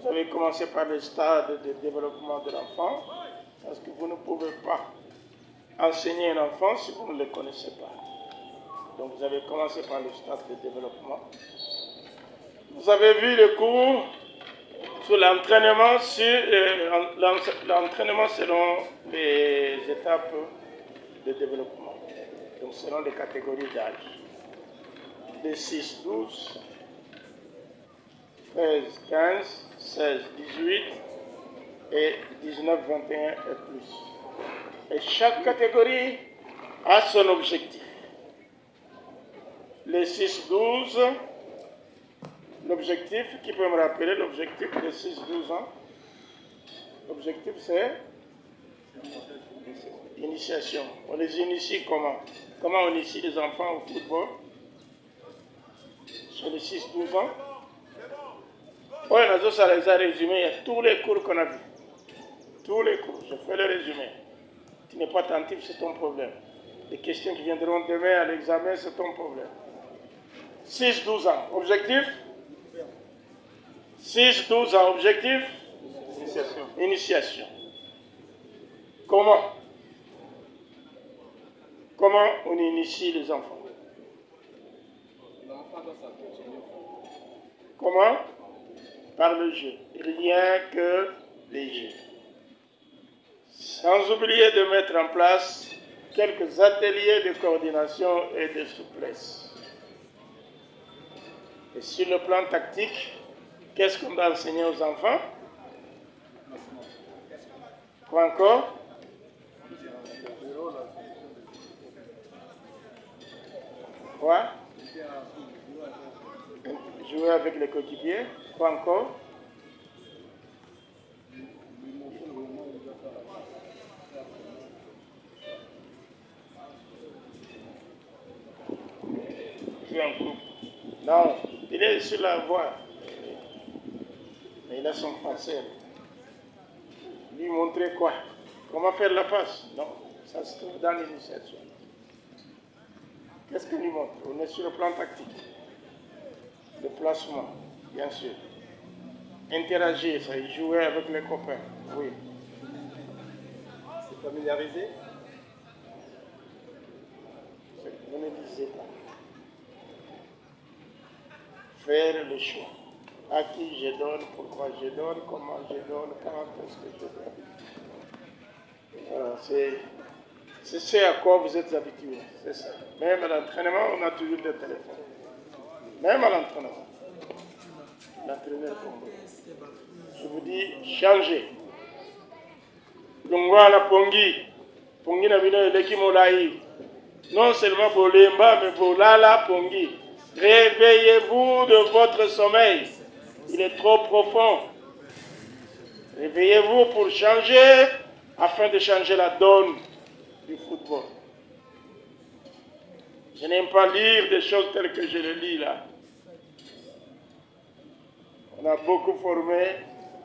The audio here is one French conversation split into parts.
Vous avez commencé par le stade de développement de l'enfant, parce que vous ne pouvez pas enseigner un enfant si vous ne le connaissez pas. Donc vous avez commencé par le stade de développement. Vous avez vu le cours sur l'entraînement selon les étapes de développement, donc selon les catégories d'âge. De 6-12, 13-15, 16-18 et 19-21 et plus. Et chaque catégorie a son objectif. Les 6-12, l'objectif, qui peut me rappeler l'objectif des 6-12 ans? L'objectif c'est initiation. On les initie comment? Comment on initie les enfants au football? Sur les 6-12 ans? Oui, ça les a résumés. Il y a tous les cours qu'on a vus. Tous les cours. Je fais le résumé. Tu n'es pas attentif, c'est ton problème. Les questions qui viendront demain à l'examen, c'est ton problème. 6-12 ans. Objectif? 6-12 ans. Objectif? Initiation. Comment on initie les enfants? Comment? Par le jeu. Rien que les jeux. Sans oublier de mettre en place quelques ateliers de coordination et de souplesse. Et sur le plan tactique, qu'est-ce qu'on doit enseigner aux enfants? Quoi encore? Quoi? Jouer avec les coéquipiers. Quoi encore? Jouer en groupe. Non, il est sur la voie. Mais il a son français. Lui montrer quoi? Comment faire la passe? Non, ça se trouve dans l'initiation. Qu'est-ce qu'on lui montre? On est sur le plan tactique. Le placement, bien sûr. Interagir, ça, jouer avec les copains. Oui. C'est familiarisé? Vous ne lisez pas. Faire le choix. À qui je donne, pourquoi je donne, comment je donne, quand est-ce que je donne. Voilà, c'est ce à quoi vous êtes habitués. C'est ça. Même à l'entraînement, on a toujours des téléphones. Même à l'entraînement. L'entraîneur tombe. Je vous dis, changez. Lungwana Pongi. Pongi na bino eleki molai. Non seulement Bolemba, mais Bolala Pongi. Réveillez-vous de votre sommeil. Il est trop profond. Réveillez-vous pour changer, afin de changer la donne du football. Je n'aime pas lire des choses telles que je le lis là. On a beaucoup formé,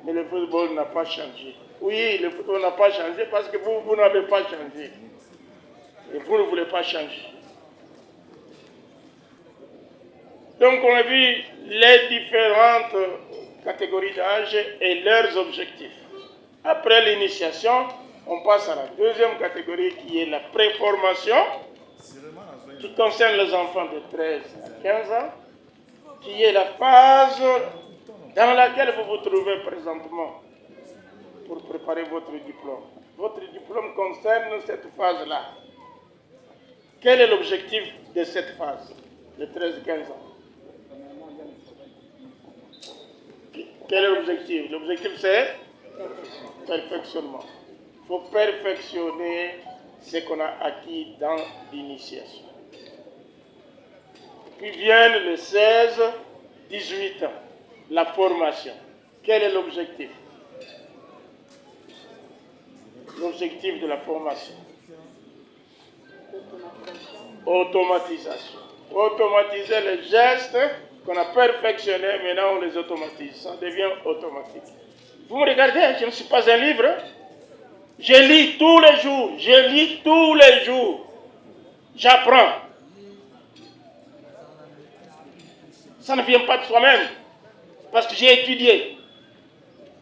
mais le football n'a pas changé. Oui, le football n'a pas changé parce que vous n'avez pas changé. Et vous ne voulez pas changer. Donc on a vu les différentes catégories d'âge et leurs objectifs. Après l'initiation, on passe à la deuxième catégorie qui est la préformation, qui concerne les enfants de 13 à 15 ans, qui est la phase dans laquelle vous vous trouvez présentement pour préparer votre diplôme. Votre diplôme concerne cette phase-là. Quel est l'objectif de cette phase de 13-15 ans? Quel est l'objectif? L'objectif c'est perfectionnement. Il faut perfectionner ce qu'on a acquis dans l'initiation. Puis viennent les 16-18 ans, la formation. Quel est l'objectif? L'objectif de la formation. Automatisation. Automatiser les gestes qu'on a perfectionnés, maintenant on les automatise. Ça devient automatique. Vous me regardez, je ne suis pas un livre. Je lis tous les jours. Je lis tous les jours. J'apprends. Ça ne vient pas de soi-même. Parce que j'ai étudié.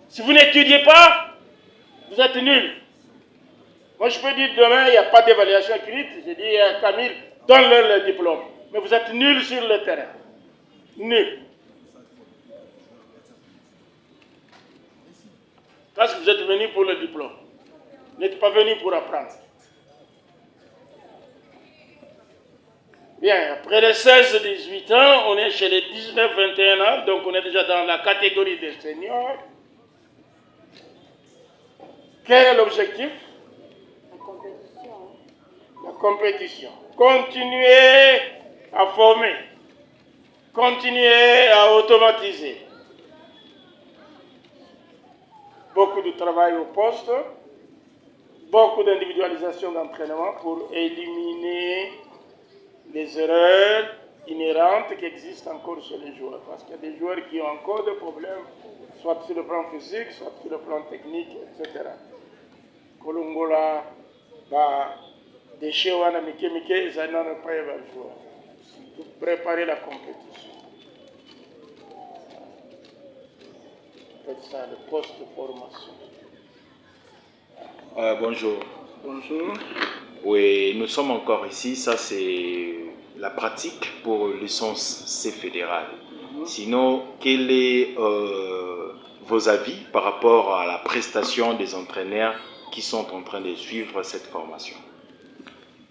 Si vous n'étudiez pas, vous êtes nul. Moi, je peux dire demain, il n'y a pas d'évaluation écrite. Je dis à Camille, donne-leur le diplôme. Mais vous êtes nul sur le terrain. Nul. Parce que vous êtes venu pour le diplôme. Vous n'êtes pas venu pour apprendre. Bien, après les 16-18 ans, on est chez les 19-21 ans, donc on est déjà dans la catégorie des seniors. Quel est l'objectif? La compétition. Continuer à former. Continuer à automatiser. Beaucoup de travail au poste. Beaucoup d'individualisation d'entraînement pour éliminer les erreurs inhérentes qui existent encore chez les joueurs. Parce qu'il y a des joueurs qui ont encore des problèmes, soit sur le plan physique, soit sur le plan technique, etc. Kolongola, déchets wana mike ils n'ont pas jouer. Pour préparer la compétition. C'est ça, le poste de formation. Bonjour. Bonjour. Oui, nous sommes encore ici. Ça, c'est la pratique pour licence C fédérale. Sinon, quels sont vos avis par rapport à la prestation des entraîneurs qui sont en train de suivre cette formation?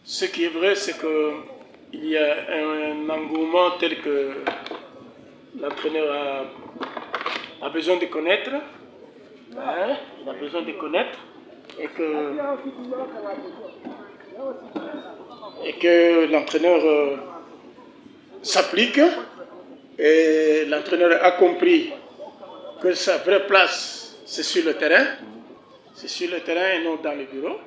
Ce qui est vrai, c'est qu'il y a un engouement tel que l'entraîneur a besoin de connaître. Hein, il a besoin de connaître. Et que l'entraîneur s'applique, et l'entraîneur a compris que sa vraie place, c'est sur le terrain. C'est sur le terrain et non dans le bureau.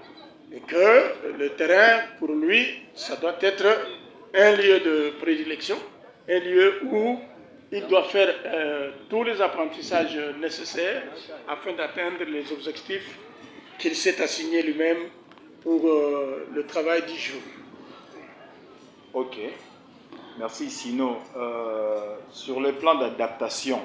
Et que le terrain, pour lui, ça doit être un lieu de prédilection, un lieu où il doit faire tous les apprentissages nécessaires afin d'atteindre les objectifs qu'il s'est assigné lui-même pour le travail du jour. Ok, merci. Sinon, sur le plan d'adaptation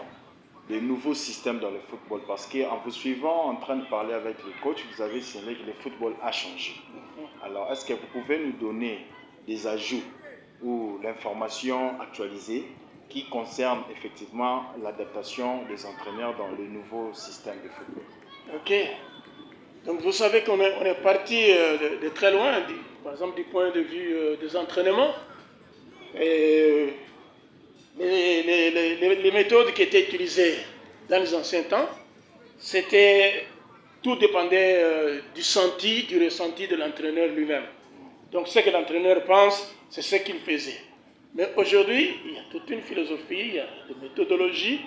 des nouveaux systèmes dans le football, parce qu'en vous suivant, en train de parler avec le coach, vous avez signalé que le football a changé. Alors, est-ce que vous pouvez nous donner des ajouts ou l'information actualisée qui concerne effectivement l'adaptation des entraîneurs dans le nouveau système de football? Ok. Donc vous savez qu'on est parti de très loin, par exemple du point de vue des entraînements. Et les méthodes qui étaient utilisées dans les anciens temps, tout dépendait du ressenti de l'entraîneur lui-même. Donc ce que l'entraîneur pense, c'est ce qu'il faisait. Mais aujourd'hui, il y a toute une philosophie, il y a des méthodologies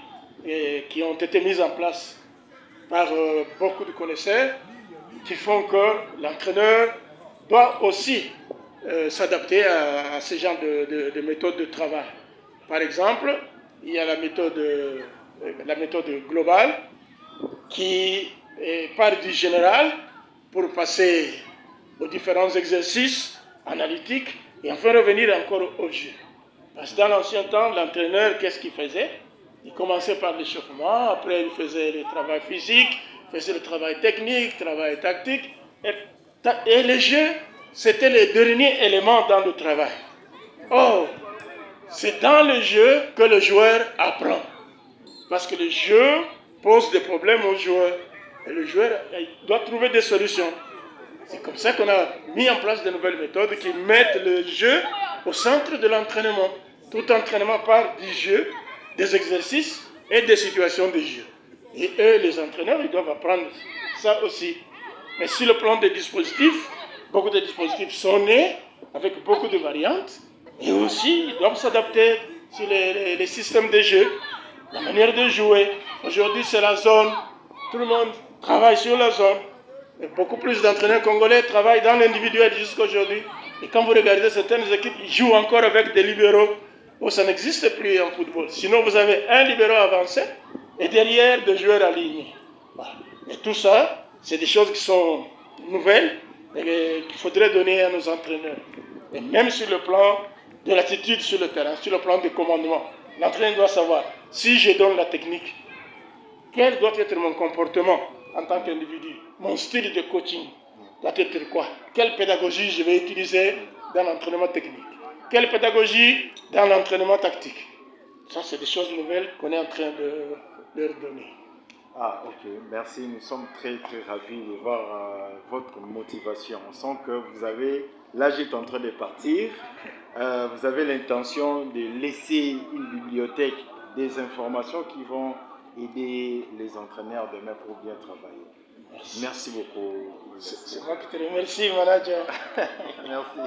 qui ont été mises en place par beaucoup de connaisseurs qui font que l'entraîneur doit aussi s'adapter à ce genre de méthode de travail. Par exemple, il y a la méthode globale qui part du général pour passer aux différents exercices analytiques et enfin revenir encore au jeu. Parce que dans l'ancien temps, l'entraîneur, qu'est-ce qu'il faisait? Il commençait par l'échauffement, après il faisait le travail physique, faisait le travail technique, le travail tactique. Et le jeu, c'était le dernier élément dans le travail. Or, c'est dans le jeu que le joueur apprend. Parce que le jeu pose des problèmes au joueur. Et le joueur doit trouver des solutions. C'est comme ça qu'on a mis en place de nouvelles méthodes qui mettent le jeu au centre de l'entraînement. Tout entraînement part du jeu, des exercices et des situations de jeu. Et eux, les entraîneurs, ils doivent apprendre ça aussi. Mais sur le plan des dispositifs, beaucoup de dispositifs sont nés avec beaucoup de variantes. Et aussi, ils doivent s'adapter sur les systèmes de jeu, la manière de jouer. Aujourd'hui, c'est la zone. Tout le monde travaille sur la zone. Et beaucoup plus d'entraîneurs congolais travaillent dans l'individuel jusqu'à aujourd'hui. Et quand vous regardez certaines équipes, ils jouent encore avec des libéraux. Oh, ça n'existe plus en football. Sinon, vous avez un libéraux avancé et derrière des joueurs alignés. Voilà. Et tout ça, c'est des choses qui sont nouvelles et qu'il faudrait donner à nos entraîneurs. Et même sur le plan de l'attitude sur le terrain, sur le plan du commandement, l'entraîneur doit savoir, si je donne la technique, Quel doit être mon comportement en tant qu'individu? Mon style de coaching doit être quoi? Quelle pédagogie je vais utiliser dans l'entraînement technique? Quelle pédagogie dans l'entraînement tactique? Ça, c'est des choses nouvelles qu'on est en train de leur donner. Ah, ok, merci. Nous sommes très ravis de voir votre motivation. On sent que vous avez, l'âge est en train de partir. Vous avez l'intention de laisser une bibliothèque des informations qui vont aider les entraîneurs demain pour bien travailler. Merci beaucoup. C'est moi qui te remercie, manager. Merci.